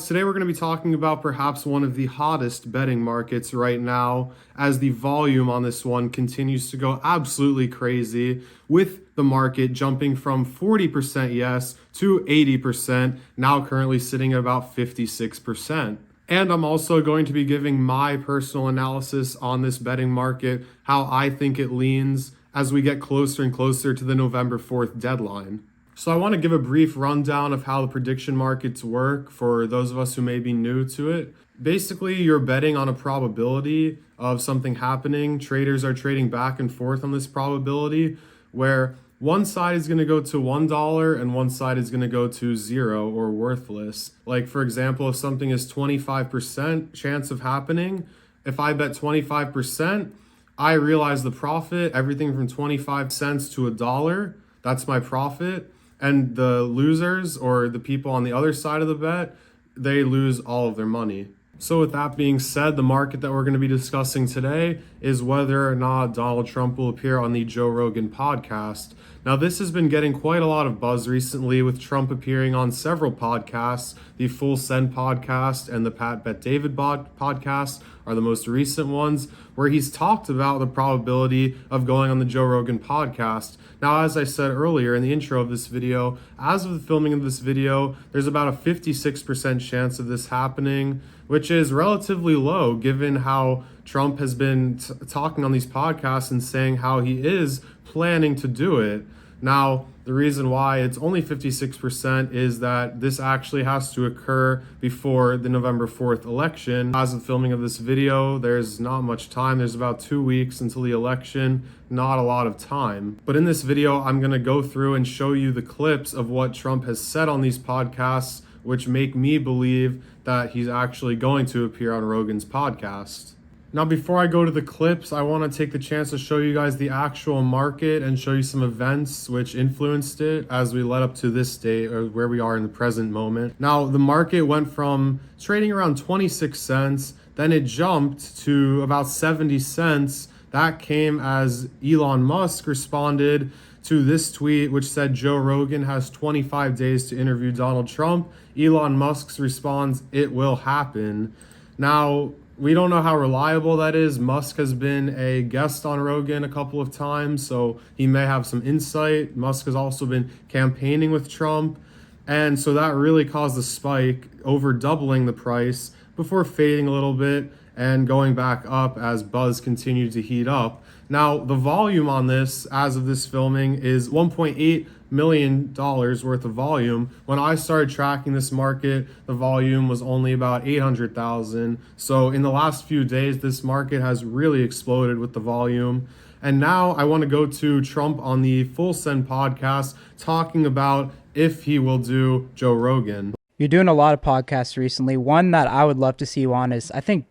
today we're going to be talking about perhaps one of the hottest betting markets right now, as the volume on this one continues to go absolutely crazy, with the market jumping from 40% yes to 80%, now currently sitting at about 56%. And I'm also going to be giving my personal analysis on this betting market, how I think it leans as we get closer and closer to the November 4th deadline. So I want to give a brief rundown of how the prediction markets work for those of us who may be new to it. Basically, you're betting on a probability of something happening. Traders are trading back and forth on this probability, where one side is going to go to $1 and one side is going to go to 0 or worthless. Like, for example, if something is 25% chance of happening, if I bet 25%, I realize the profit, everything from 25 cents to $1, that's my profit. And the losers, or the people on the other side of the bet, they lose all of their money. So with that being said, the market that we're going to be discussing today is whether or not Donald Trump will appear on the Joe Rogan podcast. Now, this has been getting quite a lot of buzz recently, with Trump appearing on several podcasts. The Full Send podcast and the Pat Bet David podcast are the most recent ones, where he's talked about the probability of going on the Joe Rogan podcast. Now, as I said earlier in the intro of this video, as of the filming of this video, there's about a 56% chance of this happening, which is relatively low given how Trump has been talking on these podcasts and saying how he is planning to do it. Now, the reason why it's only 56% is that this actually has to occur before the November 4th election. As of the filming of this video, there's not much time. There's about 2 weeks until the election, not a lot of time. But in this video, I'm going to go through and show you the clips of what Trump has said on these podcasts, which make me believe that he's actually going to appear on Rogan's podcast. Now, before I go to the clips, I want to take the chance to show you guys the actual market and show you some events which influenced it as we led up to this date, or where we are in the present moment. Now, the market went from trading around 26 cents, then it jumped to about 70 cents. That came as Elon Musk responded to this tweet, which said Joe Rogan has 25 days to interview Donald Trump. Elon Musk's response, "It will happen." Now, we don't know how reliable that is. Musk has been a guest on Rogan a couple of times, so he may have some insight. Musk has also been campaigning with Trump. And so that really caused a spike, over doubling the price before fading a little bit and going back up as buzz continued to heat up. Now, the volume on this, as of this filming, is $1.8 million worth of volume. When I started tracking this market, the volume was only about 800,000. So in the last few days, this market has really exploded with the volume. And now I want to go to Trump on the Full Send podcast, talking about if he will do Joe Rogan. You're doing a lot of podcasts recently. One that I would love to see you on is, I think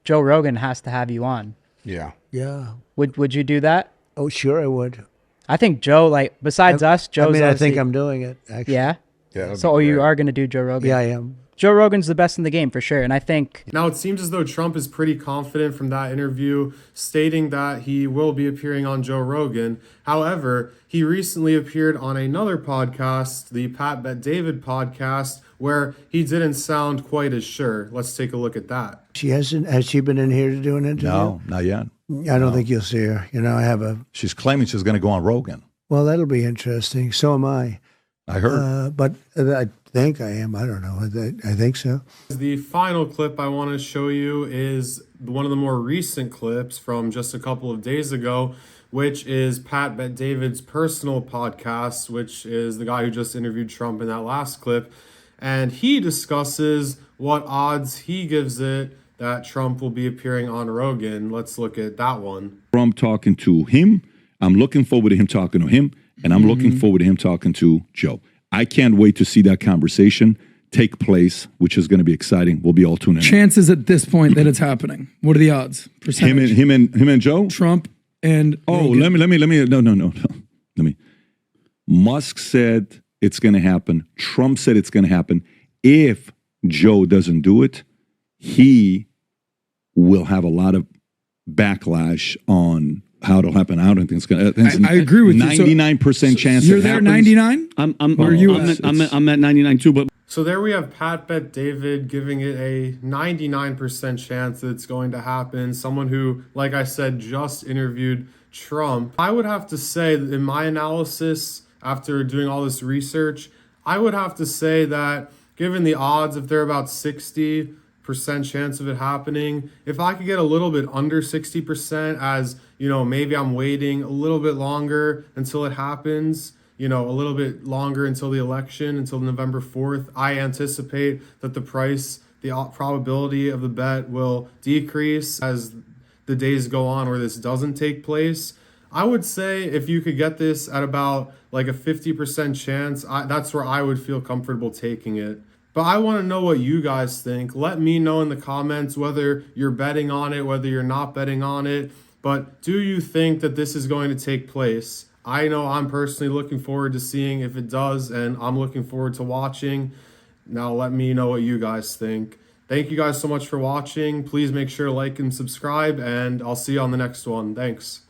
Joe Rogan has to have you on. Yeah. Would you do that? Oh, sure I would. I think Joe, like, besides us, Joe's I think I'm doing it, actually. Yeah? Yeah. So you are going to do Joe Rogan? Yeah, I am. Joe Rogan's the best in the game for sure. And I think... Now, it seems as though Trump is pretty confident from that interview, stating that he will be appearing on Joe Rogan. However, he recently appeared on another podcast, the Pat Bet David podcast, where he didn't sound quite as sure. Let's take a look at that. Has she been in here to do an interview? No, not yet. I don't think you'll see her. You know, She's claiming she's going to go on Rogan. Well, that'll be interesting. So am I. I heard. But I think I am. I don't know. I think so. The final clip I want to show you is one of the more recent clips from just a couple of days ago, which is Pat Bet David's personal podcast, which is the guy who just interviewed Trump in that last clip. And he discusses what odds he gives it that Trump will be appearing on Rogan. Let's look at that one. Trump talking to him. I'm looking forward to him talking to him. And I'm looking forward to him talking to Joe. I can't wait to see that conversation take place, which is going to be exciting. We'll be all tuning in. Chances at this point that it's happening. What are the odds? Percentage? Him and Joe? Trump and Rogan. Let me. Musk said it's going to happen. Trump said it's going to happen. If Joe doesn't do it, he will have a lot of backlash on how it'll happen. I don't think it's going to. I agree with you. 99% chance. You're there, 99. I'm at 99 too. But So there we have Pat Bet David giving it a 99% chance that it's going to happen. Someone who, like I said, just interviewed Trump. I would have to say that in my analysis, after doing all this research, I would have to say that given the odds, if they're about 60% chance of it happening, if I could get a little bit under 60%, as you know, maybe I'm waiting a little bit longer until it happens, you know, a little bit longer until the election, until November 4th, I anticipate that the price, the probability of the bet will decrease as the days go on where this doesn't take place. I would say if you could get this at about like a 50% chance, that's where I would feel comfortable taking it. But I want to know what you guys think. Let me know in the comments whether you're betting on it, whether you're not betting on it. But do you think that this is going to take place? I know I'm personally looking forward to seeing if it does, and I'm looking forward to watching. Now let me know what you guys think. Thank you guys so much for watching. Please make sure to like and subscribe, and I'll see you on the next one. Thanks.